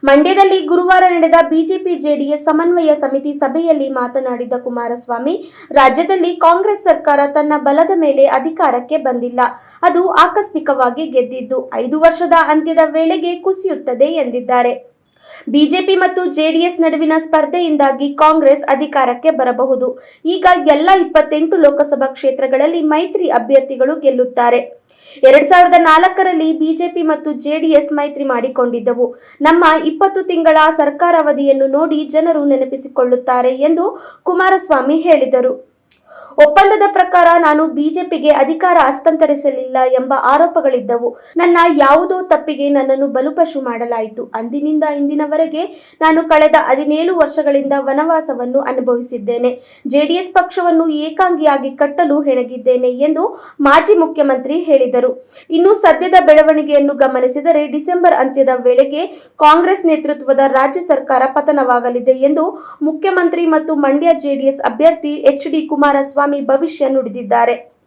ಮಂಡ್ಯದಲ್ಲಿ ಗುರುವಾರ ನಡೆದ ಬಿಜೆಪಿ ಜೆಡಿಎಸ್ ಸಮನ್ವಯ ಸಮಿತಿ ಸಭೆಯಲ್ಲಿ ಮಾತನಾಡಿದ ಕುಮಾರಸ್ವಾಮಿ, ರಾಜ್ಯದಲ್ಲಿ ಕಾಂಗ್ರೆಸ್ ಸರ್ಕಾರ ತನ್ನ ಬಲದ ಮೇಲೆ ಅಧಿಕಾರಕ್ಕೆ ಬಂದಿಲ್ಲ. ಅದು ಆಕಸ್ಮಿಕವಾಗಿ ಗೆದ್ದಿದ್ದು 5 ವರ್ಷದ ಅಂತ್ಯದ ವೇಳೆಗೆ ಕುಸಿಯುತ್ತದೆ ಎಂದಿದ್ದಾರೆ. ಬಿಜೆಪಿ ಮತ್ತು ಜೆಡಿಎಸ್ ನಡುವಿನ ಸ್ಪರ್ಧೆಯಿಂದಾಗಿ ಕಾಂಗ್ರೆಸ್ ಅಧಿಕಾರಕ್ಕೆ ಬರಬಹುದು. ಈಗ ಎಲ್ಲ 28 ಲೋಕಸಭಾ ಕ್ಷೇತ್ರಗಳಲ್ಲಿ ಮೈತ್ರಿ ಅಭ್ಯರ್ಥಿಗಳು ಗೆಲ್ಲುತ್ತಾರೆ. 2004ರಲ್ಲಿ ಬಿಜೆಪಿ ಮತ್ತು ಜೆಡಿಎಸ್ ಮೈತ್ರಿ ಮಾಡಿಕೊಂಡಿದ್ದವು. ನಮ್ಮ 20 ತಿಂಗಳ ಸರ್ಕಾರಾವಧಿಯನ್ನು ನೋಡಿ ಜನರು ನೆನಪಿಸಿಕೊಳ್ಳುತ್ತಾರೆ ಎಂದು ಕುಮಾರಸ್ವಾಮಿ ಹೇಳಿದರು. ಒಪ್ಪಂದದ ಪ್ರಕಾರ ನಾನು ಬಿಜೆಪಿಗೆ ಅಧಿಕಾರ ಹಸ್ತಾಂತರಿಸಲಿಲ್ಲ ಎಂಬ ಆರೋಪಗಳಿದ್ದವು. ನನ್ನ ಯಾವುದೋ ತಪ್ಪಿಗೆ ನನ್ನನ್ನು ಬಲಿಪಶು ಮಾಡಲಾಯಿತು. ಅಂದಿನಿಂದ ಇಂದಿನವರೆಗೆ ನಾನು ಕಳೆದ 17 ವರ್ಷಗಳಿಂದ ವನವಾಸವನ್ನು ಅನುಭವಿಸಿದ್ದೇನೆ. ಜೆಡಿಎಸ್ ಪಕ್ಷವನ್ನು ಏಕಾಂಗಿಯಾಗಿ ಕಟ್ಟಲು ಹೆಣಗಿದ್ದೇನೆ ಎಂದು ಮಾಜಿ ಮುಖ್ಯಮಂತ್ರಿ ಹೇಳಿದರು. ಇನ್ನು ಸದ್ಯದ ಬೆಳವಣಿಗೆಯನ್ನು ಗಮನಿಸಿದರೆ ಡಿಸೆಂಬರ್ ಅಂತ್ಯದ ವೇಳೆಗೆ ಕಾಂಗ್ರೆಸ್ ನೇತೃತ್ವದ ರಾಜ್ಯ ಸರ್ಕಾರ ಪತನವಾಗಲಿದೆ ಎಂದು ಮುಖ್ಯಮಂತ್ರಿ ಮತ್ತು ಮಂಡ್ಯ ಜೆಡಿಎಸ್ ಅಭ್ಯರ್ಥಿ ಎಚ್ ಡಿ ಕುಮಾರಸ್ವಾಮಿ ಭವಿಷ್ಯ ನುಡಿದಿದ್ದಾರೆ.